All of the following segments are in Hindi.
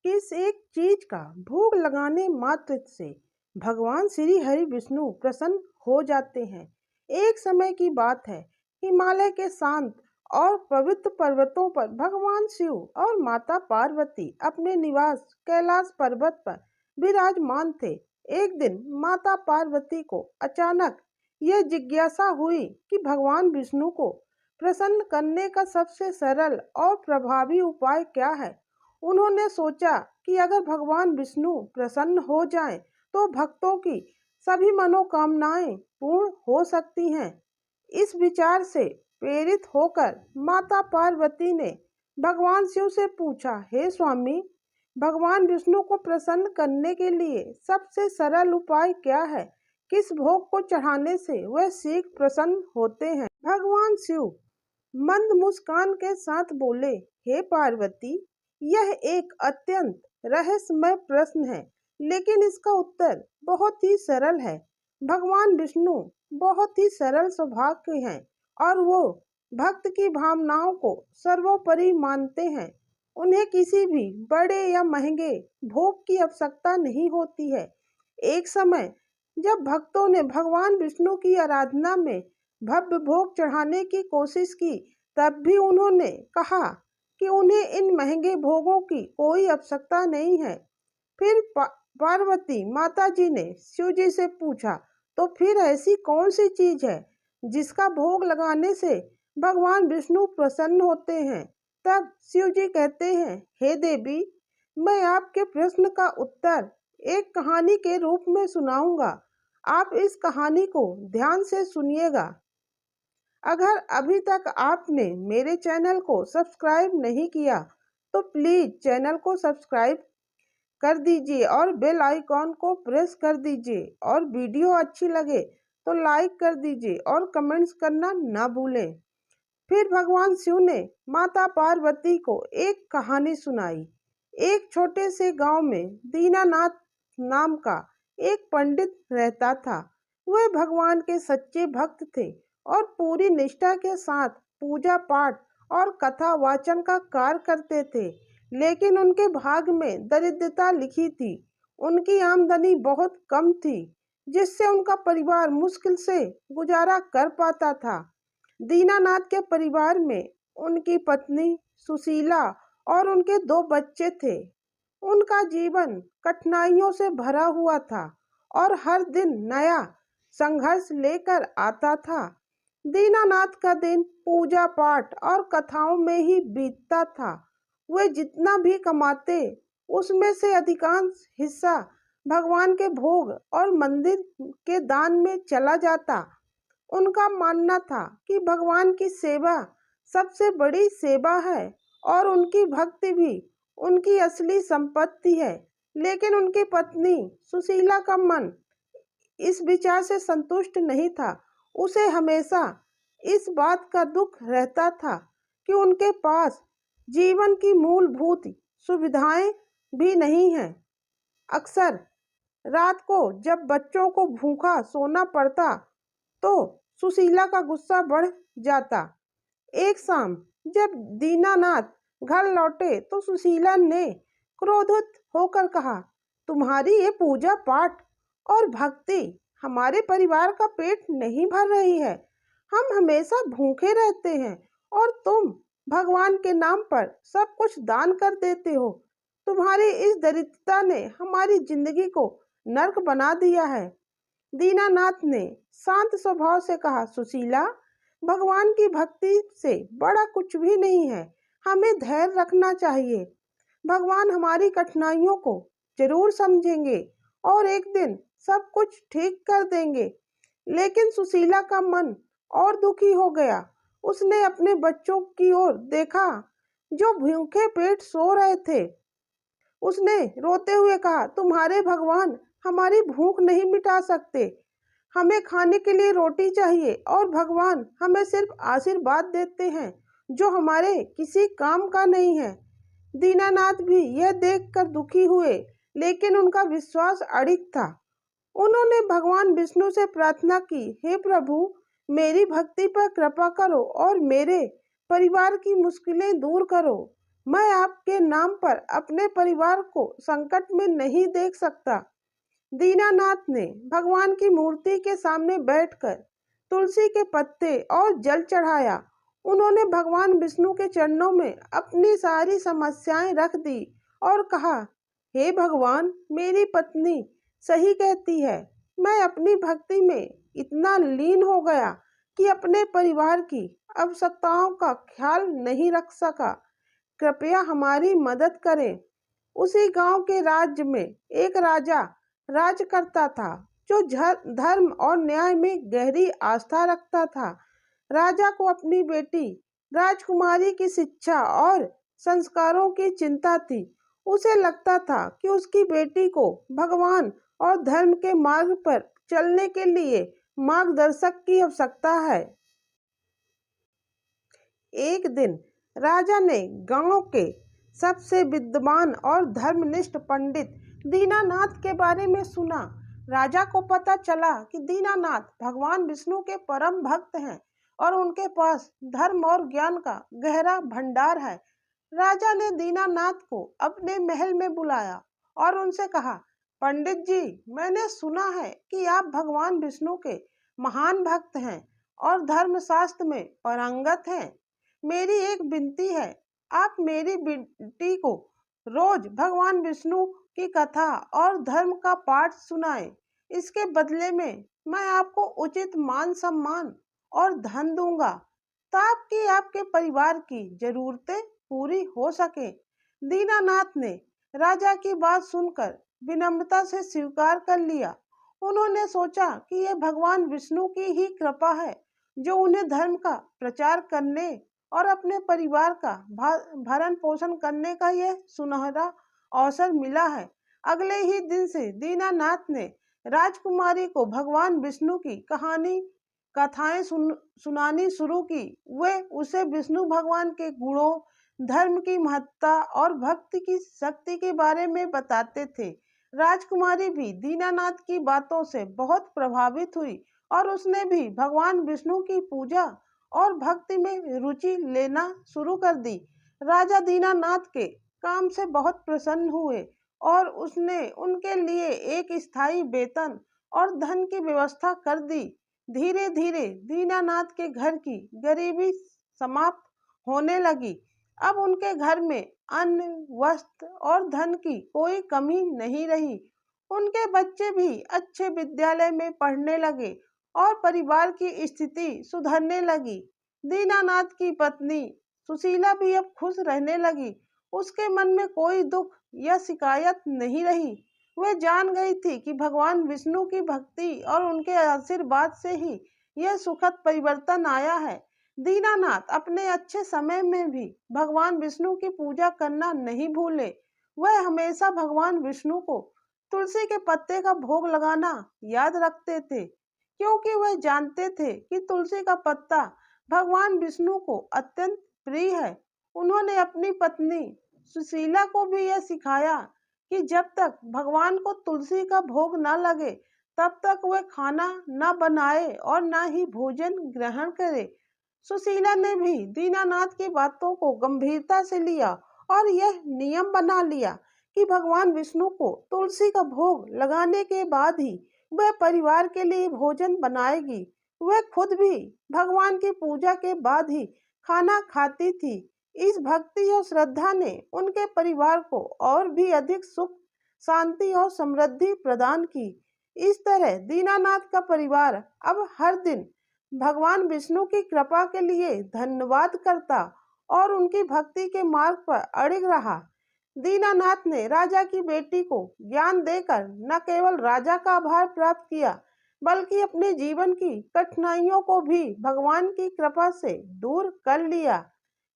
कि इस एक चीज का भोग लगाने मात्र से भगवान श्री हरि विष्णु प्रसन्न हो जाते हैं। एक समय की बात है, हिमालय के शांत और पवित्र पर्वतों पर भगवान शिव और माता पार्वती अपने निवास कैलाश पर्वत पर विराजमान थे। एक दिन माता पार्वती को अचानक यह जिज्ञासा हुई कि भगवान विष्णु को प्रसन्न करने का सबसे सरल और प्रभावी उपाय क्या है। उन्होंने सोचा कि अगर भगवान विष्णु प्रसन्न हो जाएं, तो भक्तों की सभी मनोकामनाएं पूर्ण हो सकती हैं। इस विचार से प्रेरित होकर माता पार्वती ने भगवान शिव से पूछा, हे स्वामी, भगवान विष्णु को प्रसन्न करने के लिए सबसे सरल उपाय क्या है? किस भोग को चढ़ाने से वह शीघ्र प्रसन्न होते हैं? भगवान शिव मंद मुस्कान के साथ बोले, हे पार्वती, यह एक अत्यंत रहस्यमय प्रश्न है, लेकिन इसका उत्तर बहुत ही सरल है। भगवान विष्णु बहुत ही सरल स्वभाव के हैं और वो भक्त की भावनाओं को सर्वोपरि मानते हैं। उन्हें किसी भी बड़े या महंगे भोग की आवश्यकता नहीं होती है। एक समय जब भक्तों ने भगवान विष्णु की आराधना में भव्य भोग चढ़ाने की कोशिश की, तब भी उन्होंने कहा कि उन्हें इन महंगे भोगों की कोई आवश्यकता नहीं है। फिर पार्वती माता जी ने शिव जी से पूछा, तो फिर ऐसी कौन सी चीज है जिसका भोग लगाने से भगवान विष्णु प्रसन्न होते हैं? तब शिव जी कहते हैं, हे देवी, मैं आपके प्रश्न का उत्तर एक कहानी के रूप में सुनाऊंगा। आप इस कहानी को ध्यान से सुनिएगा। अगर अभी तक आपने मेरे चैनल को सब्सक्राइब नहीं किया तो प्लीज चैनल को सब्सक्राइब कर दीजिए और बेल आइकॉन को प्रेस कर दीजिए, और वीडियो अच्छी लगे तो लाइक कर दीजिए और कमेंट्स करना ना भूलें। फिर भगवान शिव ने माता पार्वती को एक कहानी सुनाई। एक छोटे से गांव में दीनानाथ नाम का एक पंडित रहता था। वह भगवान के सच्चे भक्त थे और पूरी निष्ठा के साथ पूजा पाठ और कथा वाचन का कार्य करते थे, लेकिन उनके भाग्य में दरिद्रता लिखी थी। उनकी आमदनी बहुत कम थी, जिससे उनका परिवार मुश्किल से गुजारा कर पाता था। दीनानाथ के परिवार में उनकी पत्नी सुशीला और उनके 2 बच्चे थे। उनका जीवन कठिनाइयों से भरा हुआ था और हर दिन नया संघर्ष लेकर आता था। दीनानाथ का दिन पूजा पाठ और कथाओं में ही बीतता था। वे जितना भी कमाते, उसमें से अधिकांश हिस्सा भगवान के भोग और मंदिर के दान में चला जाता। उनका मानना था कि भगवान की सेवा सबसे बड़ी सेवा है और उनकी भक्ति भी उनकी असली संपत्ति है। लेकिन उनकी पत्नी सुशीला का मन इस विचार से संतुष्ट नहीं था। उसे हमेशा इस बात का दुख रहता था कि उनके पास जीवन की मूलभूत सुविधाएं भी नहीं हैं। अक्सर रात को जब बच्चों को भूखा सोना पड़ता तो सुशीला का गुस्सा बढ़ जाता। एक शाम जब दीनानाथ घर लौटे तो सुशीला ने क्रोधित होकर कहा, तुम्हारी ये पूजा पाठ और भक्ति हमारे परिवार का पेट नहीं भर रही है। हम हमेशा भूखे रहते हैं और तुम भगवान के नाम पर सब कुछ दान कर देते हो। तुम्हारी इस दरिद्रता ने हमारी जिंदगी को नर्क बना दिया है। दीनानाथ ने शांत स्वभाव से कहा, सुशीला, भगवान की भक्ति से बड़ा कुछ भी नहीं है। हमें धैर्य रखना चाहिए। भगवान हमारी कठिनाइयों को जरूर समझेंगे और एक दिन सब कुछ ठीक कर देंगे। लेकिन सुशीला का मन और दुखी हो गया। उसने अपने बच्चों की ओर देखा जो भूखे पेट सो रहे थे। उसने रोते हुए कहा, तुम्हारे भगवान हमारी भूख नहीं मिटा सकते। हमें खाने के लिए रोटी चाहिए और भगवान हमें सिर्फ आशीर्वाद देते हैं जो हमारे किसी काम का नहीं है। दीनानाथ भी यह देखकर दुखी हुए, लेकिन उनका विश्वास अडिग था। उन्होंने भगवान विष्णु से प्रार्थना की, हे प्रभु, मेरी भक्ति पर कृपा करो और मेरे परिवार की मुश्किलें दूर करो। मैं आपके नाम पर अपने परिवार को संकट में नहीं देख सकता। दीनानाथ ने भगवान की मूर्ति के सामने बैठकर तुलसी के पत्ते और जल चढ़ाया। उन्होंने भगवान विष्णु के चरणों में अपनी सारी समस्याएं रख दी और कहा, हे भगवान, मेरी पत्नी सही कहती है। मैं अपनी भक्ति में इतना लीन हो गया कि अपने परिवार की आवश्यकताओं का ख्याल नहीं रख सका। कृपया हमारी मदद करें। उसी गांव के राज्य में एक राजा राज करता था जो धर्म और न्याय में गहरी आस्था रखता था। राजा को अपनी बेटी राजकुमारी की शिक्षा और संस्कारों की चिंता थी। उसे लगता था कि उसकी बेटी को भगवान और धर्म के मार्ग पर चलने के लिए मार्गदर्शक की आवश्यकता है। एक दिन राजा ने गांव के सबसे विद्वान और धर्मनिष्ठ पंडित दीनानाथ के बारे में सुना। राजा को पता चला कि दीनानाथ भगवान विष्णु के परम भक्त हैं और उनके पास धर्म और ज्ञान का गहरा भंडार है। राजा ने दीनानाथ को अपने महल में बुलाया और उनसे कहा, पंडित जी, मैंने सुना है कि आप भगवान विष्णु के महान भक्त हैं और धर्मशास्त्र में पारंगत हैं। मेरी एक विनती है, आप मेरी बेटी को रोज भगवान विष्णु की कथा और धर्म का पाठ सुनाएं। इसके बदले में मैं आपको उचित मान सम्मान और धन दूंगा ताकि आपके परिवार की जरूरतें पूरी हो सके। दीनानाथ ने राजा की बात सुनकर विनम्रता से स्वीकार कर लिया। उन्होंने सोचा कि यह भगवान विष्णु की ही कृपा है जो उन्हें धर्म का प्रचार करने और अपने परिवार का भरण पोषण करने का यह सुनहरा अवसर मिला है। अगले ही दिन से दीनानाथ ने राजकुमारी को भगवान विष्णु की कथाएं सुनानी शुरू की। वे उसे विष्णु भगवान के गुणों, धर्म की महत्ता और भक्ति की शक्ति के बारे में बताते थे। राजकुमारी भी दीनानाथ की बातों से बहुत प्रभावित हुई और उसने भी भगवान विष्णु की पूजा और भक्ति में रुचि लेना शुरू कर दी। राजा दीनानाथ के काम से बहुत प्रसन्न हुए और उसने उनके लिए एक स्थायी वेतन और धन की व्यवस्था कर दी। धीरे धीरे दीनानाथ के घर की गरीबी समाप्त होने लगी। अब उनके घर में अन्न, वस्त्र और धन की कोई कमी नहीं रही। उनके बच्चे भी अच्छे विद्यालय में पढ़ने लगे और परिवार की स्थिति सुधरने लगी। दीनानाथ की पत्नी सुशीला भी अब खुश रहने लगी। उसके मन में कोई दुख या शिकायत नहीं रही। वह जान गई थी कि भगवान विष्णु की भक्ति और उनके आशीर्वाद से ही यह सुखद परिवर्तन आया है। दीनानाथ अपने अच्छे समय में भी भगवान विष्णु की पूजा करना नहीं भूले। वह हमेशा भगवान विष्णु को तुलसी के पत्ते का भोग लगाना याद रखते थे, क्योंकि वह जानते थे कि तुलसी का पत्ता भगवान विष्णु को अत्यंत प्रिय है। उन्होंने अपनी पत्नी सुशीला को भी यह सिखाया कि जब तक भगवान को तुलसी का भोग न लगे तब तक वह खाना न बनाए और न ही भोजन ग्रहण करे। सुशीला ने भी दीनानाथ की बातों को गंभीरता से लिया और यह नियम बना लिया कि भगवान विष्णु को तुलसी का भोग लगाने के बाद ही वह परिवार के लिए भोजन बनाएगी। वह खुद भी भगवान की पूजा के बाद ही खाना खाती थी। इस भक्ति और श्रद्धा ने उनके परिवार को और भी अधिक सुख, शांति और समृद्धि प्रदान की। इस तरह दीनानाथ का परिवार अब हर दिन भगवान विष्णु की कृपा के लिए धन्यवाद करता और उनकी भक्ति के मार्ग पर अड़िग रहा। दीनानाथ ने राजा की बेटी को ज्ञान देकर न केवल राजा का आभार प्राप्त किया, बल्कि अपने जीवन की कठिनाइयों को भी भगवान की कृपा से दूर कर लिया।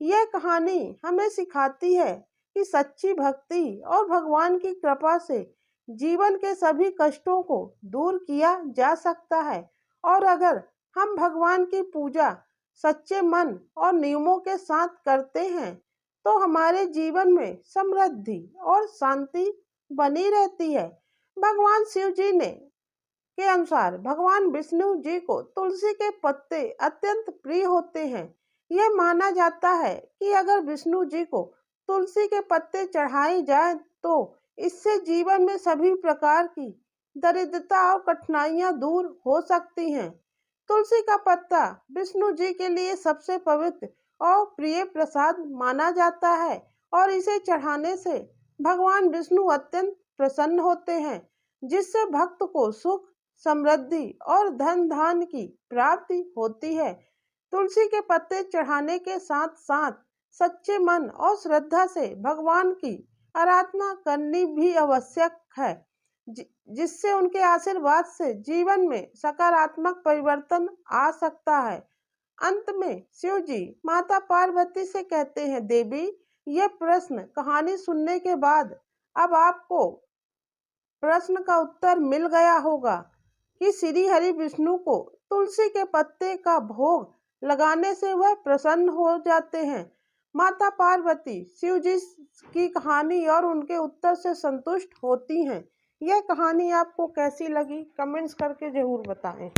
यह कहानी हमें सिखाती है कि सच्ची भक्ति और भगवान की कृपा से जीवन के सभी कष्टों को दूर किया जा सकता है और अगर हम भगवान की पूजा सच्चे मन और नियमों के साथ करते हैं तो हमारे जीवन में समृद्धि और शांति बनी रहती है। भगवान शिव जी के अनुसार भगवान विष्णु जी को तुलसी के पत्ते अत्यंत प्रिय होते हैं। यह माना जाता है कि अगर विष्णु जी को तुलसी के पत्ते चढ़ाए जाए तो इससे जीवन में सभी प्रकार की दरिद्रता और कठिनाइयां दूर हो सकती हैं। तुलसी का पत्ता विष्णु जी के लिए सबसे पवित्र और प्रिय प्रसाद माना जाता है और इसे चढ़ाने से भगवान विष्णु अत्यंत प्रसन्न होते हैं, जिससे भक्त को सुख, समृद्धि और धन धान्य की प्राप्ति होती है। तुलसी के पत्ते चढ़ाने के साथ साथ सच्चे मन और श्रद्धा से भगवान की आराधना करनी भी आवश्यक है, जिससे उनके आशीर्वाद से जीवन में सकारात्मक परिवर्तन आ सकता है। अंत में शिव जी माता पार्वती से कहते हैं, देवी, यह प्रश्न कहानी सुनने के बाद अब आपको प्रश्न का उत्तर मिल गया होगा कि श्री हरि विष्णु को तुलसी के पत्ते का भोग लगाने से वह प्रसन्न हो जाते हैं। माता पार्वती शिव जी की कहानी और उनके उत्तर से संतुष्ट होती हैं। यह कहानी आपको कैसी लगी, कमेंट्स करके जरूर बताएं।